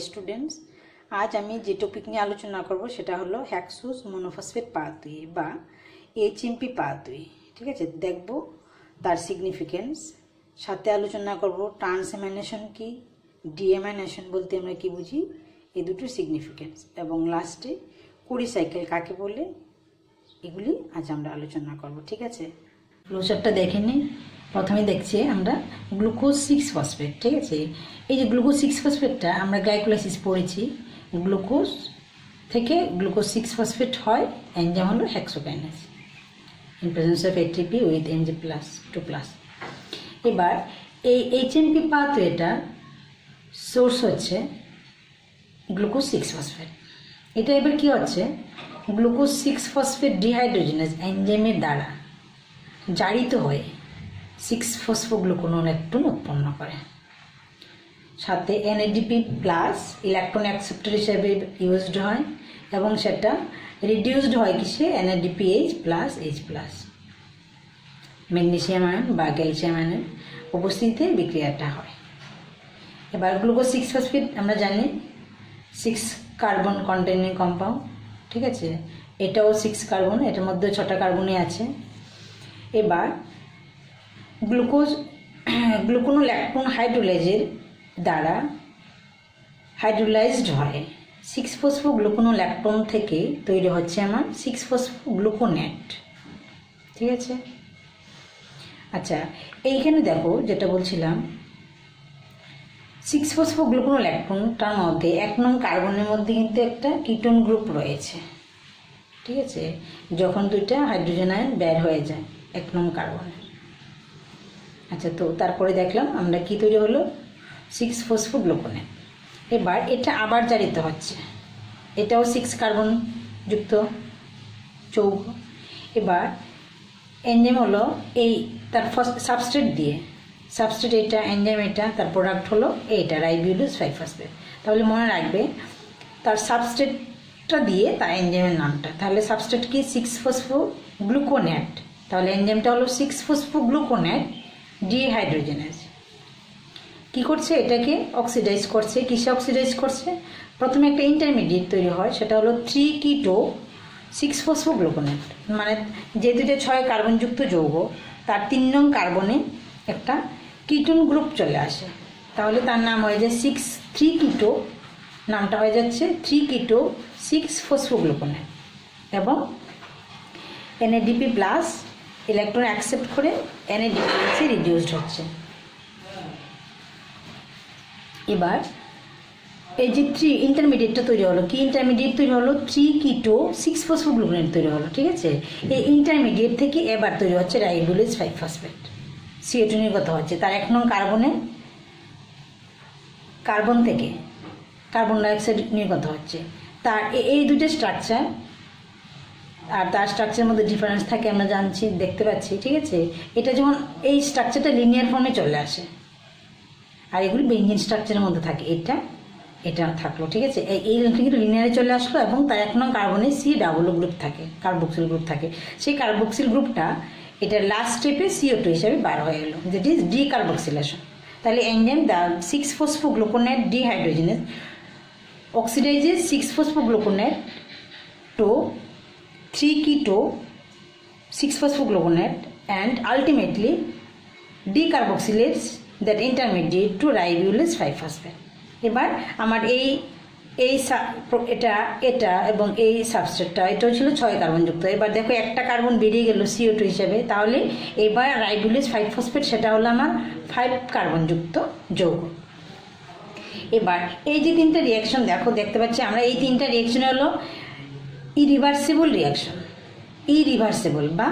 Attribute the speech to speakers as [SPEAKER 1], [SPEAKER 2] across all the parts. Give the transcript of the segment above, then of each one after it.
[SPEAKER 1] Students, আজ আমি যে টপিক নিয়ে আলোচনা করব সেটা হলো হেক্সোস মনোফসফেট পাথওয়ে বা এইচএমপি পাথওয়ে। ঠিক আছে, দেখব তার সিগনিফিকেন্স, সাথে আলোচনা করব ট্রান্সঅ্যামিনেশন কি, ডিঅ্যামিনেশন বলতে আমরা কি বুঝি, এই দুটোর সিগনিফিকেন্স, এবং লাস্টে কুড়ি সাইকেল কাকে বলে, এগুলি আজ আমরা আলোচনা করব। ঠিক আছে, ফ্লোচার্টটা দেখে নিই। প্রথমে দেখছি আমরা গ্লুকোজ 6-ফসফেট। ঠিক আছে, এই যে গ্লুকোজ 6-ফসফেটটা আমরা গ্লাইকোলাইসিস পড়েছি, গ্লুকোজ থেকে গ্লুকোজ 6-ফসফেট হয়, এনজাইম হলো hexokinase in presence of ATP with Mg+2+। এবার এই এইচএমপি পাথওয়েটা সোর্স হচ্ছে গ্লুকোজ 6-ফসফেট। এটা এবার কি হচ্ছে, গ্লুকোজ 6-ফসফেট ডিহাইড্রোজেনেজ এনজাইমের দ্বারা জারিত হয়ে 6-ফসফোগ্লুকোনোলেকট্রন উৎপন্ন করে, সাথে NADP+ ইলেকট্রন অ্যাকসেপ্টর হিসেবে ইউজড হয়, এবং সেটা রিডিউসড হয় কিসে, NADPH+, H+, ম্যাগনেসিয়াম আয়ন বা ক্যালসিয়াম আয়নের উপস্থিতিতে বিক্রিয়াটা হয়। এবার গ্লুকোজ 6-ফসফেট আমরা জানি 6 কার্বন কন্টেনিং কম্পাউন্ড। ঠিক আছে, এটাও 6 কার্বন, এটার মধ্যে 6টা কার্বনই আছে। এবার গ্লুকোনোল্যাকটোন হাইড্রোলাইজের দ্বারা হাইড্রোলাইজড হয় 6-ফসফোগ্লুকোনোল্যাকটোন থেকে তৈরি হচ্ছে আমার 6-ফসফোগ্লুকোনেট। ঠিক আছে, আচ্ছা এইখানে দেখো যেটা বলছিলাম, 6-ফসফোগ্লুকোনোল্যাকটোনটার মধ্যে 1 নং কার্বনের মধ্যে কিন্তু একটা কিটোন গ্রুপ রয়েছে। ঠিক আছে, যখন দুইটা হাইড্রোজেন আয়ন বের হয়ে যায় 1 নং কার্বনে। আচ্ছা, তো তারপরে দেখলাম আমরা কি তৈরি হলো, 6-ফসফোগ্লুকোনেট। এবার এটা আবার জারিত হচ্ছে, এটাও 6 কার্বন যুক্ত যৌগ। এবার এনজাইম হলো এই তার ফার্স্ট সাবস্ট্রেট দিয়ে, সাবস্ট্রেট এটা, এনজাইম এটা, তার প্রোডাক্ট হলো এইটা রাইবোলুস 5-ফসফেট। তাহলে মনে রাখবে তার সাবস্ট্রেটটা দিয়ে তার এনজাইমের নামটা। তাহলে সাবস্ট্রেট কি, 6-ফসফোগ্লুকোনেট, তাহলে এনজাইমটা হলো 6-ফসফোগ্লুকোনেট ডিহাইড্রোজেনেজ। কি করছে, এটাকে অক্সিডাইজ করছে। কিসে অক্সিডাইজ করছে, প্রথমে একটা ইন্টারমিডিয়েট তৈরি হয়, সেটা হলো 3-কিটো 6-ফসফোগ্লুকোনেট, মানে যে দুটো 6 কার্বনযুক্ত যৌগ তার 3 নং কার্বনে একটা কিটোন গ্রুপ চলে আসে, তাহলে তার নাম হয়ে যায় 3-কিটো, নামটা হয়ে যাচ্ছে 3-কিটো 6-ফসফোগ্লুকোনেট, এবং NADP+ ইলেকট্রন অ্যাকসেপ্ট করে NADPH রিডিউসড হচ্ছে। এবার এই যে 3 ইন্টারমিডিয়েটটা তৈরি হলো, কি ইন্টারমিডিয়েট তৈরি হলো, 3-কিটো 6-ফসফোগ্লুকোনেট তৈরি হলো। ঠিক আছে, এই ইন্টারমিডিয়েট থেকে এবার তৈরি হচ্ছে রাইবোলুস 5-ফসফেট, CO2 নির্গত হচ্ছে তার 1 নং কার্বন থেকে কার্বন ডাইঅক্সাইড নির্গত হচ্ছে। তার এই দুটো স্ট্রাকচার আর তার স্ট্রাকচারের মধ্যে ডিফারেন্স থাকে আমরা জানছি, দেখতে পাচ্ছি। ঠিক আছে, এটা যখন এই স্ট্রাকচারটা লিনিয়ার ফর্মে চলে আসে, আর এগুলি বেঞ্জিন স্ট্রাকচারের মধ্যে থাকে, এটা থাকলো। ঠিক আছে, এই কিন্তু লিনিয়ারে চলে আসলো, এবং তার 1 নং কার্বনে C-ডাবল গ্রুপ থাকে, কার্বক্সিল গ্রুপ থাকে। সেই কার্বক্সিল গ্রুপটা এটা লাস্ট স্টেপে CO2 হিসাবে বার হয়ে এলো, যেটি ইজ ডিকার্বক্সিলেশন। তাহলে এনজাইম দ্য 6-ফসফোগ্লুকোনেট dehydrogenase oxidizes 6-phosphogluconate to 3-keto 6-phosphogluconate and ultimately decarboxylates that intermediate to ribulose 5-phosphate. এবার আমার এটা এবং এই সাবস্ট্রেটটা, এটাও ছিল 6 কার্বন যুক্ত। এবার দেখো একটা কার্বন বেরিয়ে গেল CO2 হিসেবে, তাহলে এবার রাইবোলুস 5-ফসফেট সেটা হলো আমার 5 কার্বন যুক্ত যৌগ। এবার এই যে 3টা রিয়াকশন দেখতে পাচ্ছি আমরা, এই 3টা রিয়াকশন হলো ইরিভার্সিবল রিয়াকশন, ইরিভার্সিবল বা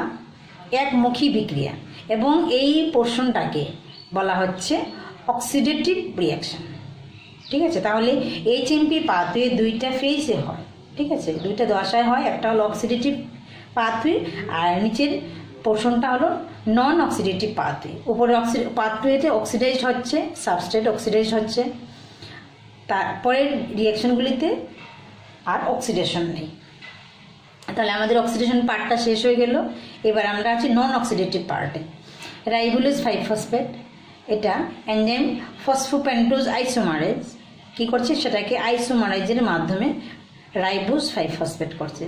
[SPEAKER 1] একমুখী বিক্রিয়া, এবং এই পোর্শনটাকে বলা হচ্ছে অক্সিডেটিভ রিয়াকশন। ঠিক আছে, তাহলে এইচএমপি পাথওয়ে 2টা ফেজে হয়। ঠিক আছে, 2টা দশায় হয়, একটা হলো অক্সিডেটিভ পাথওয়ে আর নিচের পোর্শনটা হলো নন অক্সিডেটিভ পাথওয়ে। উপরে পাথওয়েতে অক্সিডাইজড হচ্ছে, সাবস্ট্রেট অক্সিডাইজড হচ্ছে, তারপরের রিয়াকশনগুলিতে আর অক্সিডেশন নেই। তাহলে আমাদের অক্সিডেশন পার্টটা শেষ হয়ে গেল। এবার আমরা আছি নন অক্সিডেটিভ পার্টে। রাইবোলুস 5-ফসফেট, এটা এনজাইম ফসফোপেন্টোজ আইসোমারেজ কি করছে, সেটাকে আইসোমারাইজের মাধ্যমে রাইবোজ 5 ফসফেট করছে।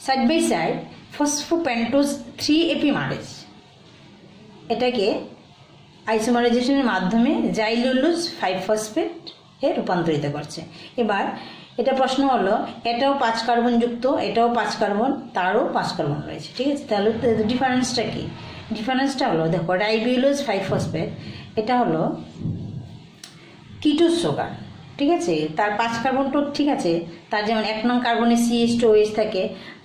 [SPEAKER 1] সাইড বাই সাইড ফসফোপেন্টোজ 3 এপিমারেজ এটাকে আইসোমারাইজেশনের মাধ্যমে জাইলুলোজ 5 ফসফেট এ রূপান্তরিত করছে। এবার এটা প্রশ্ন হলো, এটাও 5 কার্বন যুক্ত, এটাও 5 কার্বন, তারও 5 কার্বন রয়েছে, ঠিক আছে। তাহলে ডিফারেন্সটা কি? ডিফারেন্সটা হলো, দেখো রাইবিউলোজ 5 ফসফেট এটা হলো কিটোজ সুগার, ঠিক আছে। তার 5 কার্বন তো ঠিক আছে, তার যেমন 1 নং কার্বনে CH2OH থাকে,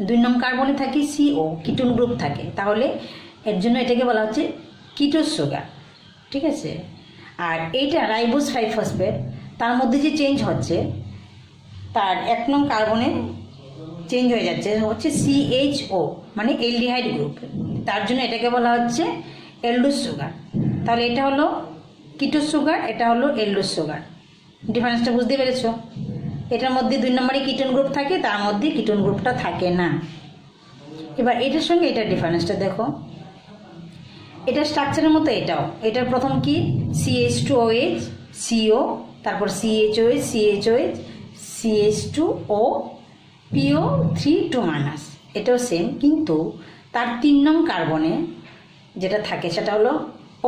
[SPEAKER 1] 2 নং কার্বনে থাকে CO, কিটোন গ্রুপ থাকে, তাহলে এর জন্য এটাকে বলা হচ্ছে কিটোজ সুগার, ঠিক আছে। আর এইটা রাইবোজ 5 ফসফেট, তার মধ্যে যে চেঞ্জ হচ্ছে, তার 1 নং কার্বনে চেঞ্জ হয়ে যাচ্ছে হচ্ছে CHO, মানে এলডিহাইড গ্রুপ, তার জন্য এটাকে বলা হচ্ছে এলডোজ সুগার। তাহলে এটা হলো কিটোজ সুগার, এটা হলো এলডোজ সুগার। ডিফারেন্সটা বুঝতে পেরেছো? এটার মধ্যে 2 নম্বরে কিটোন গ্রুপ থাকে, তার মধ্যে কিটোন গ্রুপটা থাকে না। এবার এটার সঙ্গে এটার ডিফারেন্সটা দেখো, এটা স্ট্রাকচারের মতো এটাও, এটার প্রথম কি CH2OH CO, তারপর CHOH CHOH CH2O PO3 2-, এটাও সেম, কিন্তু তার 3 নং কার্বনে যেটা থাকে সেটা হলো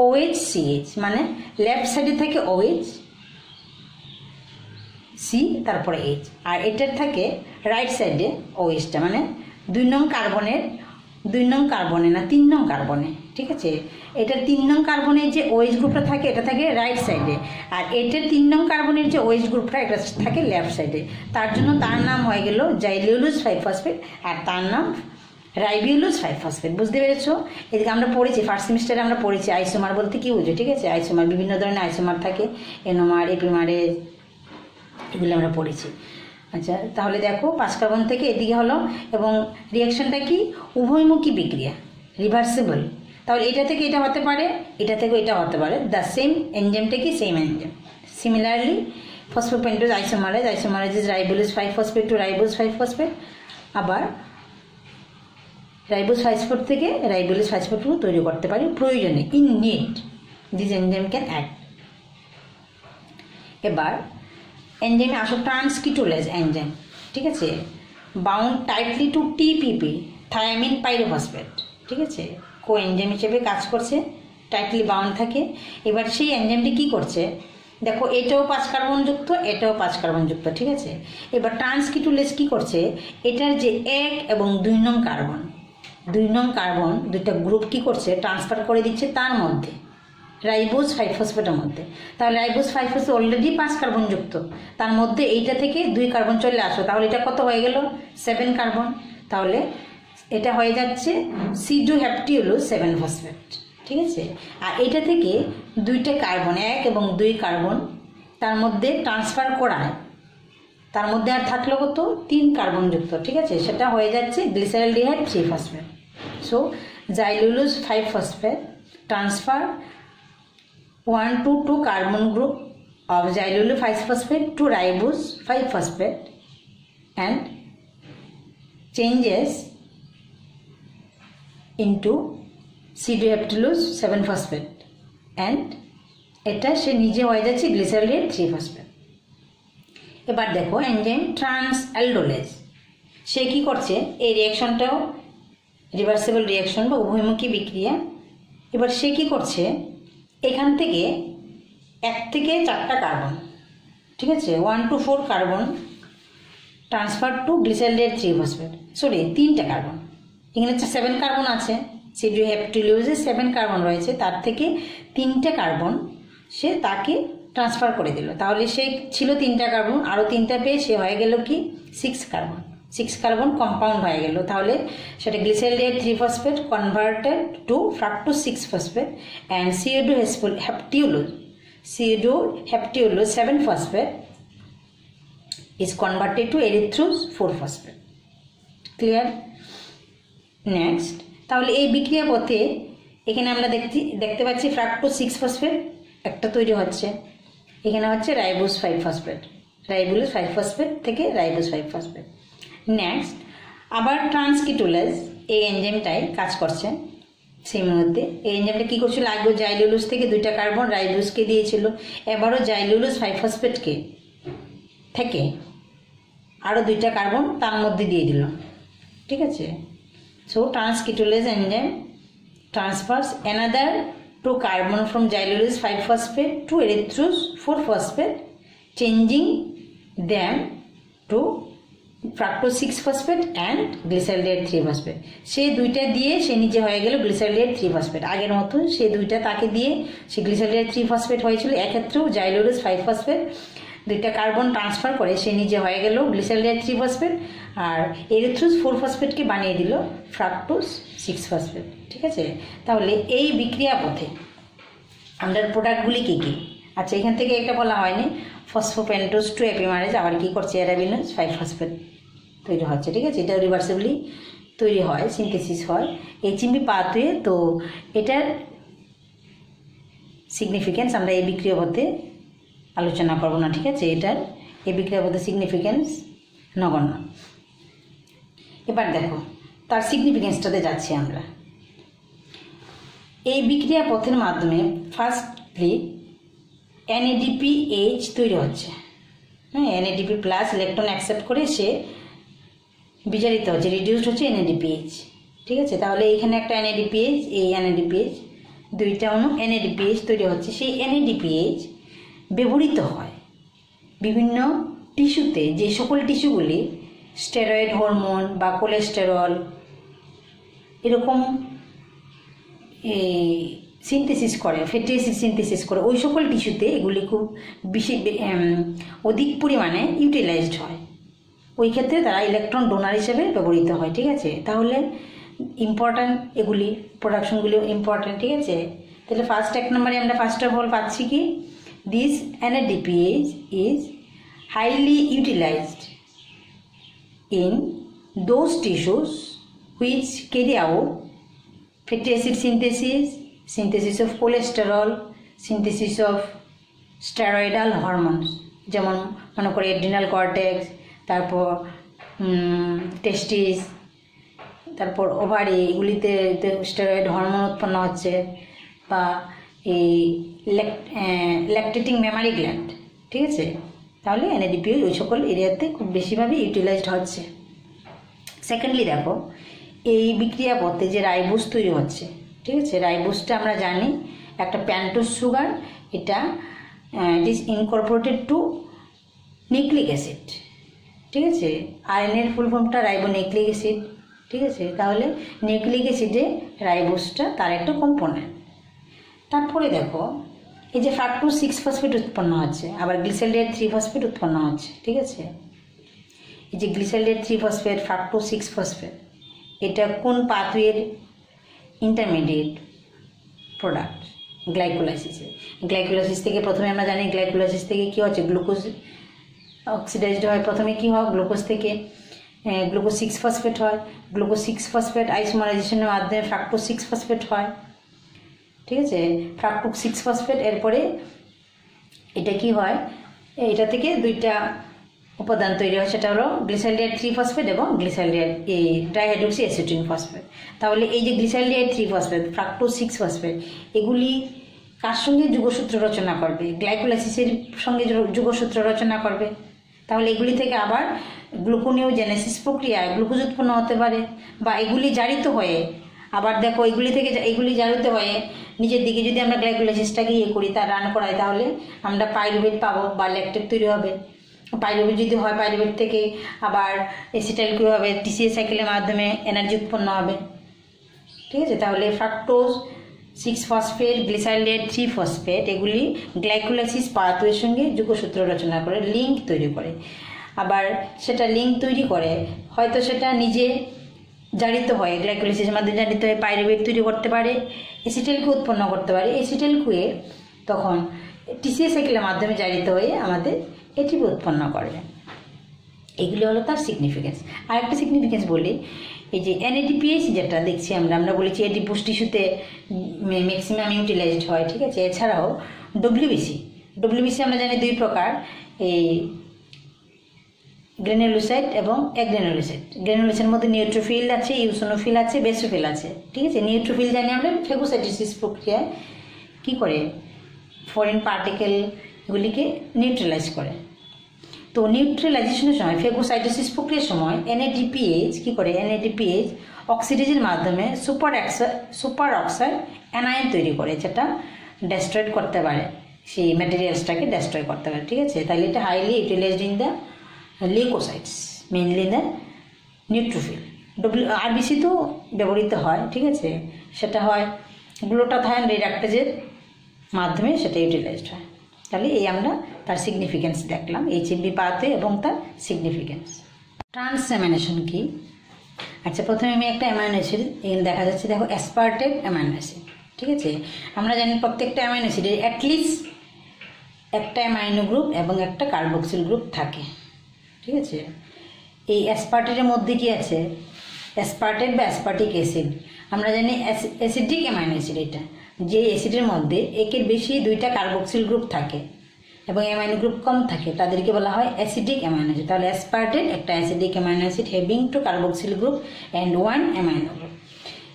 [SPEAKER 1] OHCH, মানে লেফট সাইডে থাকে OH C তারপরে H, আর এটার থাকে রাইট সাইডে OHটা, মানে 2 নং কার্বনের 2 নং কার্বনে না 3 নং কার্বনে, ঠিক আছে। এটার 3 নং কার্বনের যে OH গ্রুপটা থাকে এটা থাকে রাইট সাইডে, আর এটার 3 নং কার্বনের যে OH গ্রুপটা এটা থাকে লেফট সাইডে, তার জন্য তার নাম হয়ে গেল জাইলুলোজ 5 ফসফেট, আর তার নাম রাইবিউলোজ 5 ফসফেট। বুঝতে পেরেছো? এদিকে আমরা পড়েছি, ফার্স্ট সেমিস্টারে আমরা পড়েছি আইসোমার বলতে কি বুঝো, ঠিক আছে। আইসোমার বিভিন্ন ধরনের আইসোমার থাকে, এনোমার, এপিমারেজ, এগুলো আমরা পড়েছি। আচ্ছা, তাহলে দেখো 5 কার্বন থেকে এদিকে হলো, এবং রিয়াকশনটা কি, উভয়মুখী বিক্রিয়া, রিভার্সিবল। তাহলে এটা থেকে এটা হতে পারে, এটা থেকে এটা হতে পারে, দ্য সেম এনজাইমটা কি, same enzyme. Similarly phosphopentose isomerise ribulose 5 phosphate to ribose 5 phosphate, আবার রাইবোজ 5 ফসফেট থেকে রাইবোলোজ 5 ফসফেট তৈরি করতে পারি প্রয়োজনে, in need this enzyme can act. এবার এনজাইমে আসো, ট্রান্সকিটোলেজ এনজাইম, ঠিক আছে, bound tightly to TPP thiamine pyrophosphate, ঠিক আছে, কো এনজাইম হিসেবে কাজ করছে, টাইটলি বাউন্ড থাকে। এবার সেই এনজাইমটি কি করছে, দেখো এটাও 5 কার্বন যুক্ত, এটাও 5 কার্বন যুক্ত, ঠিক আছে। এবার ট্রান্সকিটোলেজ কি করছে, এটার যে 1 এবং 2 নং কার্বন, 2 নং কার্বন দুইটা গ্রুপ কি করছে, ট্রান্সফার করে দিচ্ছে তার মধ্যে, রাইবোজ 5 ফসফেটের মধ্যে। তাহলে রাইবোজ 5 ফসফেট অলরেডি 5 কার্বন যুক্ত, তার মধ্যে এইটা থেকে 2 কার্বন চলে আসো, তাহলে এটা কত হয়ে গেল, 7 কার্বন। তাহলে এটা হয়ে যাচ্ছে সিডোহেপটিউলোজ 7 ফসফেট, ঠিক আছে। আর এটা থেকে 2টা কার্বন, 1 এবং 2 কার্বন তার মধ্যে ট্রান্সফার করায়, তার মধ্যে আর থাকলো কত, 3 কার্বন যুক্ত, ঠিক আছে, সেটা হয়ে যাচ্ছে glyceraldehyde 3 phosphate. So xylulose 5 phosphate transfer 1 to 2 carbon group of xylulose 5 phosphate to ribose 5 phosphate and changes into pseudoheptulose 7 phosphate and এটা সে নিজে হয়ে যাচ্ছে গ্লিসারলিন 3 ফসফেট। এবার দেখো এনজাইম ট্রান্সঅ্যালডোলেজ, সে কি করছে, এই রিঅ্যাকশনটাও রিভার্সিবল রিঅ্যাকশন বা উভয়মুখী বিক্রিয়া। এবার সে কি করছে, এখান থেকে 1 থেকে 4টা কার্বন, ঠিক আছে, 1 to 4 carbon transfer to glycerine 3 phosphate, sorry 3টা কার্বন, এখানে 7 কার্বন আছে, সিডোহেপটিউলোজে 7 কার্বন রয়েছে, তার থেকে 3টা কার্বন সে তাকে ট্রান্সফার করে দিল। তাহলে সে ছিল 3টা কার্বন, আরও 3টা পেয়ে সে হয়ে গেল কি 6 কার্বন, 6 কার্বন কম্পাউন্ড হয়ে গেল। তাহলে সেটা glycerine 3 phosphate converted to fructose 6 phosphate and sedoheptulose 7 phosphate is converted to erythrose 4 phosphate. Clear? Next, তাহলে এই বিক্রিয়া পথে এখানে আমরা দেখতে পাচ্ছি ফ্রাক্টোজ 6 ফসফেট একটা তৈরি হচ্ছে, এখানে হচ্ছে রাইবোজ 5 ফসফেট, রাইবোজ 5 ফসফেট থেকে রাইবোজ 5 ফসফেট। নেক্সট, আবার ট্রান্সকিটোলেজ এই এনজাইমটাই কাজ করছে, সেই মুহূর্তে এই এনজাইমটা কী করছিল, আগেও জাইলুলোজ থেকে 2টা কার্বন রাইবোজকে দিয়েছিল, এবারও জাইলুলোজ 5-ফসফেটকে থেকে আরও 2টা কার্বন তার মধ্যে দিয়ে দিল। ঠিক আছে, so transketolase enzyme transfers another 2 carbon from xylulose 5-ফসফেট টু এরিথ্রোজ 4-ফসফেট, চেঞ্জিং দ্যাম টু ফ্রাক্টোজ 6-ফসফেট অ্যান্ড গ্লিসারলডেহাইড 3-ফসফেট। সে 2টা দিয়ে সে নিজে হয়ে গেল গ্লিসারলডেহাইড 3-ফসফেট। আগের মতো সে 2টা তাকে দিয়ে সে গ্লিসারলডেহাইড 3-ফসফেট হয়েছিল, এক্ষেত্রেও জাইলুলোজ 5-ফসফেট 2টা কার্বন ট্রান্সফার করে সে নিজে হয়ে গেল গ্লিসারলডেহাইড 3-ফসফেট, আর এরিথ্রোজ 4-ফসফেটকে বানিয়ে দিল ফ্রাক্টোজ 6-ফসফেট। ঠিক আছে, তাহলে এই বিক্রিয়া পথে আন্ডার প্রোডাক্টগুলি কী কী? আচ্ছা, এখান থেকে একটা বলা হয়নি, ফসফোপেন্টোজ 2 অ্যাপিমারেজ আবার কী করছে, অ্যারাবিনোজ 5-ফসফেট তৈরি হচ্ছে। ঠিক আছে, এটা রিভার্সিবলি তৈরি হয়, সিনথেসিস হয় এইচএমপি পাথওয়ে। তো এটার সিগনিফিক্যান্স আমরা এই বিক্রিয়া পথে আলোচনা করব না। ঠিক আছে, এটার এই বিক্রিয়া পথে সিগনিফিক্যান্স নগণ্য। এবার দেখো তার সিগনিফিক্যান্সটাতে যাচ্ছি আমরা। এই বিক্রিয়া পথের মাধ্যমে ফার্স্টলি NADPH তৈরি হচ্ছে। হ্যাঁ, NADP প্লাস ইলেকট্রন অ্যাকসেপ্ট করে সে বিজারিত হচ্ছে, রিডিউসড হচ্ছে NADPH। ঠিক আছে, তাহলে এইখানে একটা NADPH, এই NADPH 2টা অণু NADPH তৈরি হচ্ছে। সেই NADPH ব্যবহৃত হয় বিভিন্ন টিস্যুতে, যে সকল টিস্যুগুলি স্টেরয়েড হরমোন বা কোলেস্টেরল এরকম সিনথেসিস করে, ফ্যাটি অ্যাসিড সিনথেসিস করে, ওই সকল টিস্যুতে এগুলি খুব বেশি অধিক পরিমাণে ইউটিলাইজড হয়। ওই ক্ষেত্রে তারা ইলেকট্রন ডোনার হিসেবে ব্যবহৃত হয়। ঠিক আছে, তাহলে ইম্পর্ট্যান্ট এগুলি প্রোডাকশনগুলিও ইম্পর্ট্যান্ট। ঠিক আছে, তাহলে এক নম্বরে আমরা ফার্স্ট অফ অল পাচ্ছি কি, this NADPH is highly utilised in those tissues which carry out fatty acid synthesis, synthesis of cholesterol, synthesis of steroidal hormones, যেমন মনে করি অ্যাড্রিনাল কর্টেক্স, তারপর টেস্টিস, তারপর ওভারি, এগুলিতে স্টেরয়েড হরমোন উৎপন্ন হচ্ছে, বা এই ল্যাকটেটিং মেমারি গ্ল্যান্ড। ঠিক আছে, তাহলে NADPH ওই সকল এরিয়াতে খুব বেশিভাবে ইউটিলাইজড হচ্ছে। সেকেন্ডলি দেখো, এই বিক্রিয়া পথে যে রাইবোজ তৈরি হচ্ছে, ঠিক আছে, রাইবোজটা আমরা জানি একটা প্যান্টোজ সুগার, এটা it is incorporated to nucleic acid. ঠিক আছে, RNA এর ফুল ফর্মটা রাইবোনিউক্লিক অ্যাসিড। ঠিক আছে, তাহলে নিউক্লিক অ্যাসিডে রাইবোজটা তার একটা কম্পোনেন্ট। তারপরে দেখো এই যে ফ্রাক্টোজ 6-ফসফেট উৎপন্ন হচ্ছে, আবার গ্লিসারলডেহাইড 3-ফসফেট উৎপন্ন হচ্ছে। ঠিক আছে, এই যে গ্লিসারলডেহাইড 3-ফসফেট, ফ্রাক্টোজ 6-ফসফেট, এটা কোন পাথওয়ের ইন্টারমিডিয়েট প্রোডাক্ট? গ্লাইকোলাইসিসে। গ্লাইকোলাইসিস থেকে প্রথমে আমরা জানি গ্লাইকোলাইসিস থেকে কী হচ্ছে, গ্লুকোজ অক্সিডাইজড হয়। প্রথমে কী হয়, গ্লুকোজ থেকে গ্লুকোজ 6-ফসফেট হয়, গ্লুকোজ 6-ফসফেট আইসোমারাইজেশনের মাধ্যমে ফ্রাক্টোজ 6-ফসফেট হয়। ঠিক আছে, ফ্রাক্টোজ 6-ফসফেট, এরপরে এটা কি হয়, এটা থেকে 2টা উপাদান তৈরি হয়, সেটা হলো গ্লিসারলডেহাইড 3-ফসফেট এবং গ্লিসারলডেহাইড ডাইহাইড্রোক্সি অ্যাসিটিন ফসফেট। তাহলে এই যে গ্লিসারলডেহাইড 3-ফসফেট, ফ্রাক্টোজ 6-ফসফেট, এগুলি কার সঙ্গে যুগসূত্র রচনা করবে? গ্লাইকোলাইসিসের সঙ্গে যুগসূত্র রচনা করবে। তাহলে এগুলি থেকে আবার গ্লুকোনিওজেনেসিস প্রক্রিয়ায় গ্লুকোজ উৎপন্ন হতে পারে, বা এগুলি জারিত হয়ে আবার দেখো এগুলি থেকে এগুলি জারিত হয়ে নিচের দিকে যদি আমরা গ্লাইকোলাইসিসটাকে করি, তা রান করাই, তাহলে আমরা পাইরুভেট পাবো বা ল্যাকটেট তৈরি হবে। পাইরুভেট যদি হয়, পাইরুভেট থেকে আবার এসিটাইল কি হবে, TCA সাইকেলের মাধ্যমে এনার্জি উৎপন্ন হবে। ঠিক আছে, তাহলে ফ্রাক্টোজ 6-ফসফেট, গ্লিসারলডেহাইড 3-ফসফেট, এগুলি গ্লাইকোলাইসিস পাথওয়ের সঙ্গে যুগসূত্র রচনা করে লিঙ্ক তৈরি করে। আবার সেটা লিঙ্ক তৈরি করে, হয়তো সেটা নিজে জারিত হয়, গ্লাইকোলাইসিসের মাধ্যমে জারিত হয়ে পাইরুভেট তৈরি করতে পারে, এসিটাইলকে উৎপন্ন করতে পারে। এসিটাইলকে তখন TCA সাইকেলের মাধ্যমে জারিত হয়ে আমাদের ATP উৎপন্ন করে। এগুলি হলো তার সিগনিফিকেন্স। আরেকটা সিগনিফিকেন্স বলি, এই যে NADPH যেটা দেখছি আমরা বলেছি এডিপোজ টিস্যুতে ম্যাক্সিমাম ইউটিলাইজড হয়। ঠিক আছে, এছাড়াও WBC আমরা জানি 2 প্রকার, এই গ্রেনুলোসাইট এবং অ্যাগ্রেনুলোসাইট। গ্রেনুলোসাইটের মধ্যে নিউট্রোফিল আছে, ইউসোনোফিল আছে, বেসোফিল আছে। ঠিক আছে, নিউট্রোফিল জানি আমরা ফেগোসাইটোসিস প্রক্রিয়ায় কী করে, ফরেন পার্টিকেলগুলিকে নিউট্রালাইজ করে। তো নিউট্রালাইজেশনের সময় ফেগোসাইটোসিস প্রক্রিয়ার সময় NADPH কী করে, NADPH অক্সিডেজের মাধ্যমে সুপার অক্সাইড অ্যানায়ন তৈরি করে, যেটা ডেস্ট্রয়েড করতে পারে, সেই ম্যাটেরিয়ালসটাকে ডেস্ট্রয় করতে পারে। ঠিক আছে, তাহলে এটা highly utilised in the leucocytes, mainly the neutrophil. RBC তো ব্যবহৃত হয়। ঠিক আছে, সেটা হয় গ্লুটাথায়ন রিডাক্টেজের মাধ্যমে সেটা ইউটিলাইজড হয়। তাহলে এই আমরা তার সিগনিফিকেন্স দেখলাম, HMB পাতে এবং তার সিগনিফিকেন্স। ট্রান্সঅ্যামিনেশন কি? আচ্ছা, প্রথমে আমি একটা অ্যামাইনো অ্যাসিড এখানে দেখা যাচ্ছে, দেখো অ্যাসপার্টেট অ্যামাইনো অ্যাসিড। ঠিক আছে, আমরা জানি প্রত্যেকটা অ্যামাইনো অ্যাসিডের অ্যাটলিস্ট একটা অ্যামাইনো গ্রুপ এবং একটা কার্বক্সিল গ্রুপ থাকে। ঠিক আছে, এই অ্যাসপার্টেটের মধ্যে কি আছে, অ্যাসপার্টেট বা অ্যাসপার্টিক অ্যাসিড। আমরা জানি অ্যাসিডিক অ্যামাইনো অ্যাসিড, এটা যে অ্যাসিডের মধ্যে একের বেশি দুইটা কার্বক্সিল গ্রুপ থাকে এবং অ্যামাইনো গ্রুপ কম থাকে, তাদেরকে বলা হয় অ্যাসিডিক অ্যামাইনো অ্যাসিড। তাহলে অ্যাসপার্টেট একটা acidic amino acid having two carboxyl group and one amino group.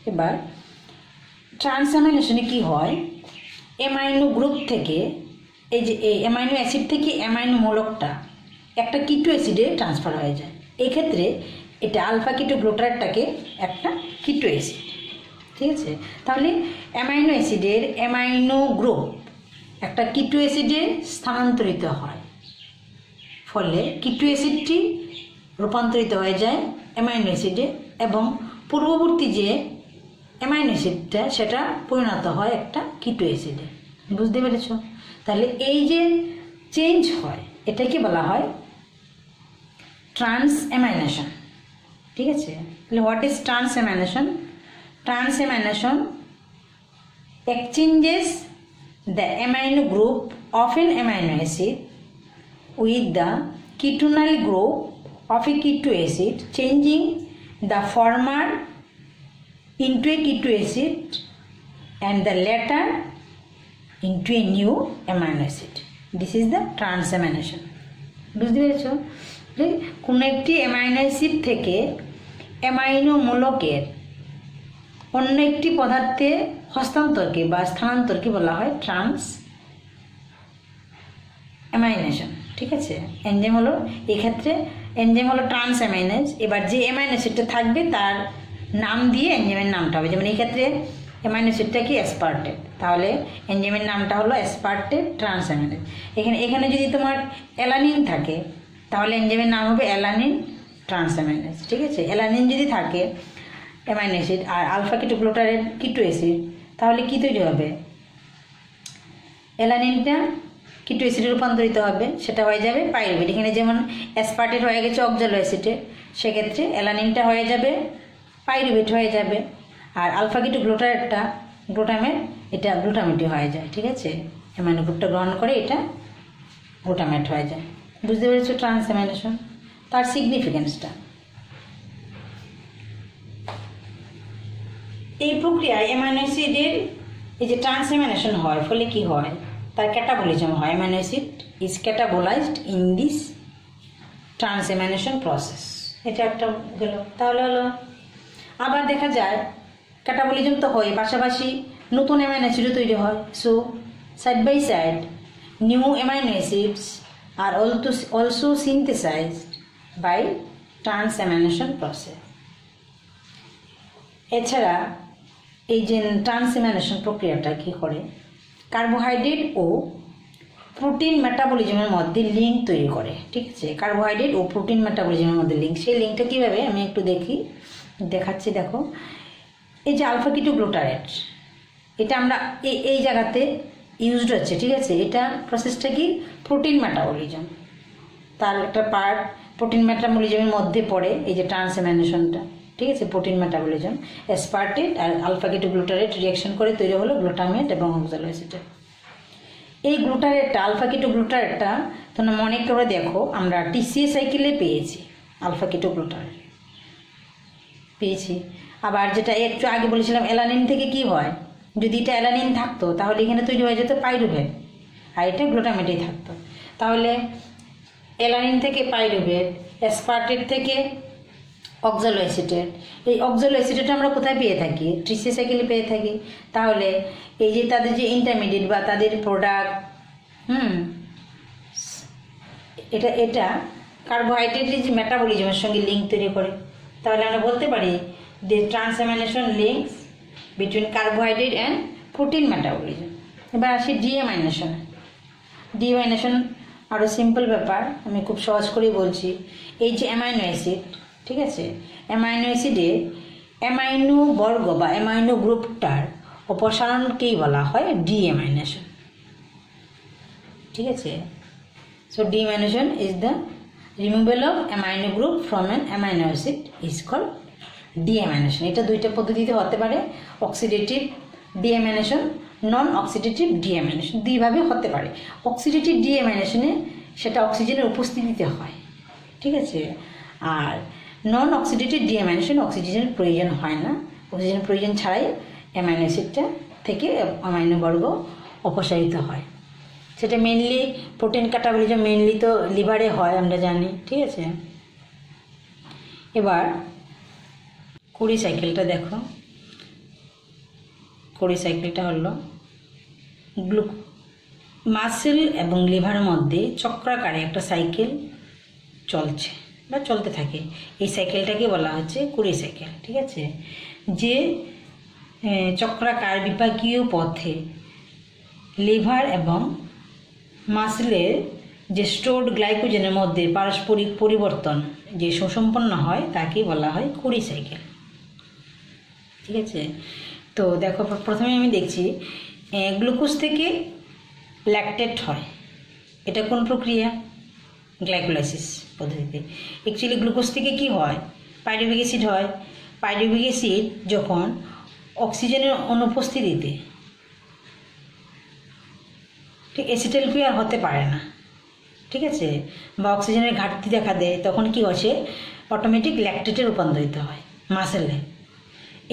[SPEAKER 1] এবার ট্রান্সঅ্যামিনেশনে কি হয়, অ্যামাইনো গ্রুপ থেকে এই যে অ্যামাইনো অ্যাসিড থেকে অ্যামাইনো মূলকটা একটা কিটো অ্যাসিডে ট্রান্সফার হয়ে যায়। এক্ষেত্রে এটা আলফা কিটো গ্লুটারেটটাকে একটা কিটো অ্যাসিড। ঠিক আছে, তাহলে অ্যামাইনো অ্যাসিডের অ্যামাইনো গ্রুপ একটা কিটো অ্যাসিডে স্থানান্তরিত হয়, ফলে কিটো অ্যাসিডটি রূপান্তরিত হয়ে যায় অ্যামাইনো অ্যাসিডে এবং পূর্ববর্তী যে অ্যামাইনো অ্যাসিডটা সেটা পরিণত হয় একটা কিটো অ্যাসিডে। বুঝতে পেরেছ? তাহলে এই যে চেঞ্জ হয় এটাকে বলা হয় ট্রান্সঅ্যামিনেশন। ঠিক আছে, তাহলে what is transamination? Trans-amination exchanges the amino group of an amino acid with the ketonyl group of a keto acid, changing the former into a keto acid and the latter into a new amino acid. This is the trans-amination. বুঝতে পেরেছো? কোনো একটি amino acid থেকে amino মূলকের অন্য একটি পদার্থে হস্তান্তরকে বা স্থানান্তরকে বলা হয় ট্রান্সঅ্যামিনেশন। ঠিক আছে, এনজাইম হলো এক্ষেত্রে এনজাইম হলো ট্রান্সঅ্যামিনেজ। এবার যে অ্যামাইনো অ্যাসিডটা থাকবে তার নাম দিয়ে এনজাইমের নামটা হবে। যেমন এই ক্ষেত্রে অ্যামাইনো অ্যাসিডটা কি অ্যাসপার্টেট, তাহলে এনজাইমের নামটা হলো অ্যাসপার্টেট ট্রান্সঅ্যামিনেজ। এখানে যদি তোমার অ্যালানিন থাকে তাহলে এনজাইমের নাম হবে অ্যালানিন ট্রান্সঅ্যামিনেজ। ঠিক আছে, অ্যালানিন যদি থাকে অ্যামাইনো অ্যাসিড আর আলফা কিটো গ্লুটারেট কিটো অ্যাসিড, তাহলে কী তৈরি হবে, অ্যালানিনটা কিটো অ্যাসিডে রূপান্তরিত হবে, সেটা হয়ে যাবে পাইরুভেট। এখানে যেমন অ্যাসপার্টেট হয়ে গেছে অক্সালো অ্যাসিডে, সেক্ষেত্রে অ্যালানিনটা হয়ে যাবে পাইরুভেট হয়ে যাবে, আর আলফা কিটো গ্লুটারেটটা গ্লুটামেট, এটা গ্লুটামেটই হয়ে যায়। ঠিক আছে, অ্যামাইনো গ্রুপটা গ্রহণ করে এটা গ্লুটামেট হয়ে যায়। বুঝতে পেরেছো ট্রান্সঅ্যামিনেশন, তার সিগনিফিকেন্সটা। এই প্রক্রিয়ায় অ্যামাইনো অ্যাসিডের এই যে ট্রান্সঅ্যামিনেশন হয়, ফলে কি হয়, তার ক্যাটাবলিজম হয়। Amino acid is catabolised in this transamination process. এটা একটা গেল। তাহলে হলো আবার দেখা যায় ক্যাটাবলিজম তো হয়, পাশাপাশি নতুন অ্যামাইনো অ্যাসিডও তৈরি হয়। So side by side new amino acids are also synthesised by transamination process. এছাড়া এই যে ট্রান্সঅ্যামিনেশন প্রক্রিয়াটা কী করে, কার্বোহাইড্রেট ও প্রোটিন মেটাবলিজমের মধ্যে লিঙ্ক তৈরি করে। ঠিক আছে, কার্বোহাইড্রেট ও প্রোটিন মেটাবলিজমের মধ্যে লিঙ্ক, সেই লিঙ্কটা কীভাবে আমি একটু দেখাচ্ছি। দেখো, এই যে আলফা কিটো গ্লুটারেট, এটা আমরা এই জায়গাতে ইউজড হচ্ছে। ঠিক আছে, এটা প্রসেসটা কি, প্রোটিন মেটাবলিজম, তার একটা পার্ট প্রোটিন মেটাবলিজমের মধ্যে পড়ে এই যে ট্রান্সঅ্যামিনেশনটা। ঠিক আছে, প্রোটিন মেটাবলিজম, অ্যাসপার্টেট আর আলফা কিটো গ্লুটারেট রিঅ্যাকশন করে তৈরি হলো গ্লুটামেট এবং অক্সালো অ্যাসিড। এই গ্লুটারেটটা আলফা কিটো গ্লুটারেটটা তোমরা মনে করে দেখো, আমরা TCA সাইকেলে পেয়েছি আলফা কিটো গ্লুটারেট পেয়েছি। আবার যেটা একটু আগে বলেছিলাম অ্যালানিন থেকে কি হয়, যদি এটা অ্যালানিন থাকতো তাহলে এখানে তৈরি হয়ে যেত পাইরুভেট, আর এটা গ্লুটামেটেই থাকতো। তাহলে অ্যালানিন থেকে পাইরুভেট, অ্যাসপার্টেট থেকে অক্সালো অ্যাসিটেট। এই অক্সালো অ্যাসিটেট আমরা কোথায় পেয়ে থাকি? ট্রিসিসাইকেলে পেয়ে থাকি। তাহলে এই যে তাদের যে ইন্টারমিডিয়েট বা তাদের প্রোডাক্ট, এটা কার্বোহাইড্রেটের যে মেটাবলিজমের সঙ্গে লিঙ্ক তৈরি করে। তাহলে আমরা বলতে পারি যে transamination links between carbohydrate and protein metabolism. এবার আসি ডিঅ্যামাইনেশন। ডিঅ্যামাইনেশন আরও সিম্পল ব্যাপার, আমি খুব সহজ করেই বলছি। এই যে অ্যামাইনো অ্যাসিড, ঠিক আছে, অ্যামাইনো অ্যাসিডে অ্যামাইনো বর্গ বা অ্যামাইনো গ্রুপটার অপসারণকেই বলা হয় ডিঅ্যামাইনেশন, ঠিক আছে। So deamination is the removal of amino group from an amino acid is called deamination. এটা দুইটা পদ্ধতিতে হতে পারে, অক্সিডেটিভ ডিঅ্যামাইনেশন, নন অক্সিডেটিভ ডিঅ্যামাইনেশন, দুইভাবে হতে পারে। অক্সিডেটিভ ডিঅ্যামাইনেশনে সেটা অক্সিজেনের উপস্থিতিতে হয়, ঠিক আছে। আর নন অক্সিডেটিভ ডিঅ্যামাইনেশন অক্সিজেনের প্রয়োজন হয় না, অক্সিজেনের প্রয়োজন ছাড়াই অ্যামাইনো অ্যাসিডটা থেকে অ্যামাইনো বর্গ অপসারিত হয়। সেটা মেনলি প্রোটিন ক্যাটাবলিজম মেনলি তো লিভারে হয়, আমরা জানি, ঠিক আছে। এবার কুরি সাইকেলটা দেখো। কুরি সাইকেলটা হলো মাসেল এবং লিভারের মধ্যে চক্রাকারে একটা সাইকেল চলছে বা চলতে থাকে। এই সাইকেলটাকে বলা হচ্ছে কুরি সাইকেল, ঠিক আছে। যে চক্রাকার বিপাকীয় পথে লিভার এবং মাসেলের যে স্টোরড গ্লাইকোজেনের মধ্যে পারস্পরিক পরিবর্তন যে সুসম্পন্ন হয় তাকে বলা হয় কুরি সাইকেল, ঠিক আছে। তো দেখো, প্রথমে আমি দেখছি গ্লুকোজ থেকে ল্যাকটেট হয়। এটা কোন প্রক্রিয়া? গ্লাইকোলাইসিস পদ্ধতিতে। অ্যাকচুয়ালি গ্লুকোজ থেকে কি হয়? পাইরুভিক অ্যাসিড হয়। পাইরুভিক অ্যাসিড যখন অক্সিজেনের অনুপস্থিতিতে ঠিক অ্যাসিটাইল ক্রিয়া হতে পারে না, ঠিক আছে, বা অক্সিজেনের ঘাটতি দেখা দেয়, তখন কি হচ্ছে? অটোমেটিক ল্যাকটেটে রূপান্তরিত হয় মাসেলে।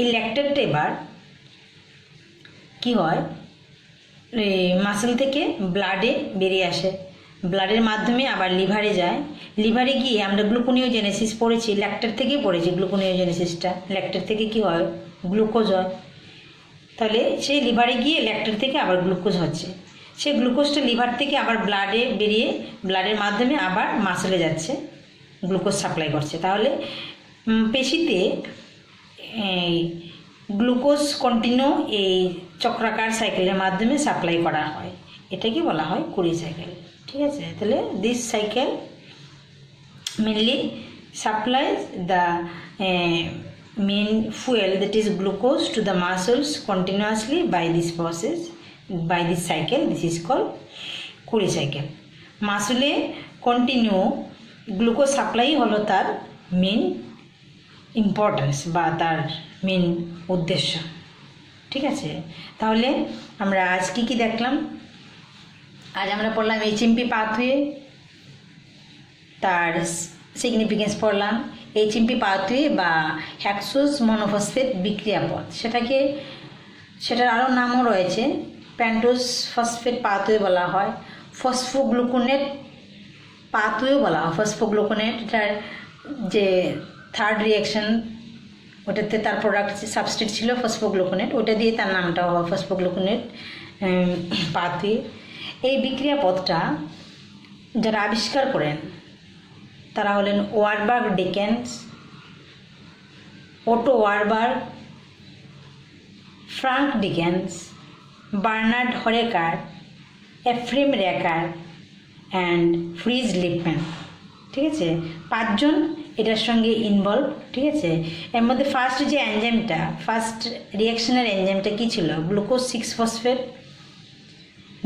[SPEAKER 1] এই ল্যাকটেটটা এবার কি হয়? মাসেল থেকে ব্লাডে বেরিয়ে আসে, ব্লাডের মাধ্যমে আবার লিভারে যায়। লিভারে গিয়ে আমরা গ্লুকোনিওজেনেসিস পড়েছি, ল্যাকটেট থেকেই পড়েছি গ্লুকোনিওজেনেসিসটা। ল্যাকটেট থেকে কি হয়? গ্লুকোজ হয়। তাহলে সেই লিভারে গিয়ে ল্যাকটেট থেকে আবার গ্লুকোজ হচ্ছে। সেই গ্লুকোজটা লিভার থেকে আবার ব্লাডে বেরিয়ে ব্লাডের মাধ্যমে আবার মাসেলে যাচ্ছে, গ্লুকোজ সাপ্লাই করছে। তাহলে পেশিতে গ্লুকোজ কন্টিনিউ এই চক্রাকার সাইকেলের মাধ্যমে সাপ্লাই করা হয়। এটাকে বলা হয় কুরি সাইকেল, ঠিক আছে। তাহলে this cycle mainly supplies the main fuel that is glucose to the muscles continuously by this process, by this cycle. This is called Cori cycle. মাসলে কন্টিনিউ গ্লুকোজ সাপ্লাই হলো তার মেন ইম্পর্টেন্স বা তার main উদ্দেশ্য, ঠিক আছে। তাহলে আমরা আজ কি দেখলাম? আজ আমরা পড়লাম এইচএমপি পাথওয়ে, তার সিগনিফিকেন্স পড়লাম। এইচএমপি পাথওয়ে বা হেক্সোজ মনোফসফেট বিক্রিয়া পথ, সেটার আরও নামও রয়েছে। প্যান্টোজ ফসফেট পাথওয়ে বলা হয়, ফসফোগ্লুকোনেট পাথওয়ে বলা হয়। ফসফোগ্লুকোনেটটার যে থার্ড রিয়াকশন, ওটাতে তার প্রোডাক্ট সাবস্ট্রেট ছিল ফসফোগ্লুকোনেট, ওটা দিয়ে তার নামটা হয় ফসফোগ্লুকোনেট পাথওয়ে। এই বিক্রিয়া পথটা যারা আবিষ্কার করেন তারা হলেন Warburg Dickens, Otto Warburg, Frank Dickens, Bernard Horecker, Efraim Racker and Fritz Lipmann, ঠিক আছে। পাঁচজন এটার সঙ্গে ইনভলভ, ঠিক আছে। এর মধ্যে ফার্স্ট যে এনজাইমটা, ফার্স্ট রিয়াকশনের এনজাইমটা কী ছিল? গ্লুকোজ 6-ফসফেট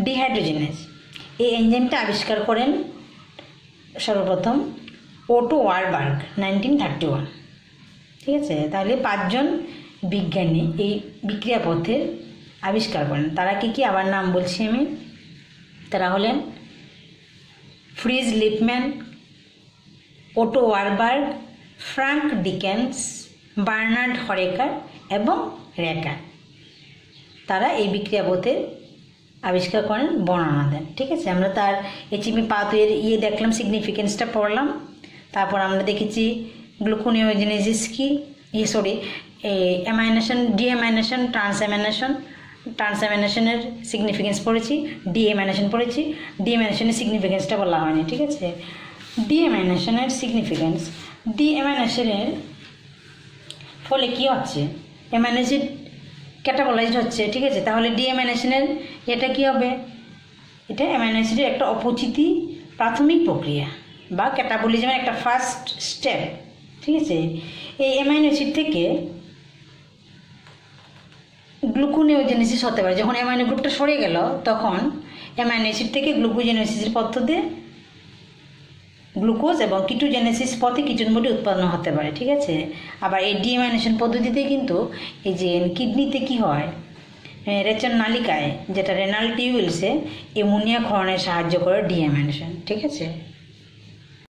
[SPEAKER 1] ডিহাইড্রোজেনেজ। এই এনজাইমটা আবিষ্কার করেন সর্বপ্রথম ওটো ওয়ারবার্গ 1931, ঠিক আছে। তাহলে পাঁচজন বিজ্ঞানী এই বিক্রিয়া পথের আবিষ্কার করেন। তারা কি আবার নাম বলছি আমি। তারা হলেন ফ্রিজ লিপম্যান, ওটো ওয়ারবার্গ, ফ্রাঙ্ক ডিকেন্স, বার্নার্ড হরেকার এবং রেকার। তারা এই বিক্রিয়া পথের আবিষ্কার করেন, বর্ণনা দেন, ঠিক আছে। আমরা তার এইচএমপি পাথওয়ের দেখলাম, সিগনিফিকেন্সটা পড়লাম। তারপর আমরা দেখেছি গ্লুকোনিওজেনেসিস কি, অ্যামাইনেশন, ডিঅ্যামাইনেশন, ট্রান্সঅ্যামাইনেশনের সিগনিফিকেন্স পড়েছি, ডিঅ্যামাইনেশন পড়েছি। ডিঅ্যামাইনেশনের সিগনিফিকেন্সটা বলা হয়নি, ঠিক আছে। ডিঅ্যামাইনেশনের সিগনিফিকেন্স, ডিঅ্যামাইনেশনের ফলে কি হচ্ছে, অ্যামাইনো অ্যাসিড ক্যাটাবলাইজড হচ্ছে, ঠিক আছে। তাহলে ডিঅ্যামাইনেশনের এটা কি হবে, এটা অ্যামাইনো অ্যাসিডের একটা অপচিতি প্রাথমিক প্রক্রিয়া বা ক্যাটাবলিজমের একটা ফার্স্ট স্টেপ, ঠিক আছে। এই অ্যামাইনো অ্যাসিড থেকে গ্লুকোনিওজেনেসিস হতে পারে। যখন অ্যামাইনো গ্রুপটা সরে গেল তখন অ্যামাইনো অ্যাসিড থেকে গ্লুকোজেনেসিসের পদ্ধতিতে গ্লুকোজ এবং কিটোজেনেসিস পথে কিটোন বডি উৎপন্ন হতে পারে, ঠিক আছে। আবার এই ডিঅ্যামাইনেশন পদ্ধতিতে কিন্তু এই যে কিডনিতে কি হয়, রেচন নালিকায় যেটা রেনাল টিউবুলসে অ্যামোনিয়া ক্ষরণে সাহায্য করে ডিঅ্যামাইনেশন, ঠিক আছে।